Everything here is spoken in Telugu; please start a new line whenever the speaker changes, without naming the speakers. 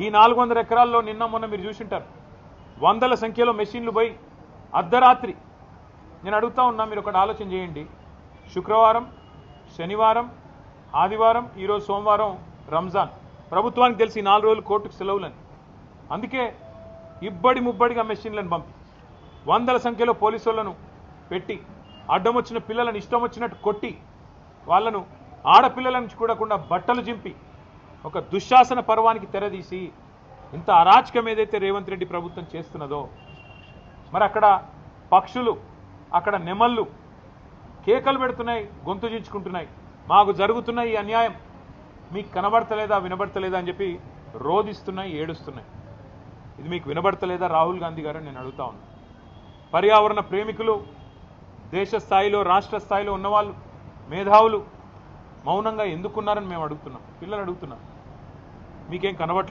ఈ 400 ఎకరాల్లో నిన్న మొన్న మీరు చూసింటారు వందల సంఖ్యలో మెషిన్లు పోయి అర్ధరాత్రి నేను అడుగుతా ఉన్నా మీరు ఒకటి ఆలోచన చేయండి శుక్రవారం శనివారం ఆదివారం ఈరోజు సోమవారం రంజాన్ ప్రభుత్వానికి తెలిసి 4 రోజులు కోర్టుకు సెలవులని అందుకే ఇబ్బడి ముబ్బడిగా మెషిన్లను పంపి వందల సంఖ్యలో పోలీసులను పెట్టి అడ్డం వచ్చిన పిల్లలను ఇష్టం వచ్చినట్టు కొట్టి వాళ్ళను ఆడపిల్లలను చూడకుండా బట్టలు చింపి ఒక దుశ్శాసన పర్వానికి తెరదీసి ఇంత అరాచకం ఏదైతే రేవంత్ రెడ్డి ప్రభుత్వం చేస్తున్నదో మరి అక్కడ పక్షులు అక్కడ నెమళ్ళు కేకలు పెడుతున్నాయి గొంతు చించుకుంటున్నాయి మాకు జరుగుతున్న ఈ అన్యాయం మీకు కనబడతలేదా వినబడతలేదా అని చెప్పి రోధిస్తున్నాయి ఏడుస్తున్నాయి ఇది మీకు వినబడతలేదా రాహుల్ గాంధీ గారు నేను అడుగుతా ఉన్నా పర్యావరణ ప్రేమికులు దేశ స్థాయిలో రాష్ట్ర స్థాయిలో ఉన్నవాళ్ళు మేధావులు మౌనంగా ఎందుకున్నారని మేము అడుగుతున్నాం పిల్లలు అడుగుతున్నాం మీకేం కనబడట్లేదు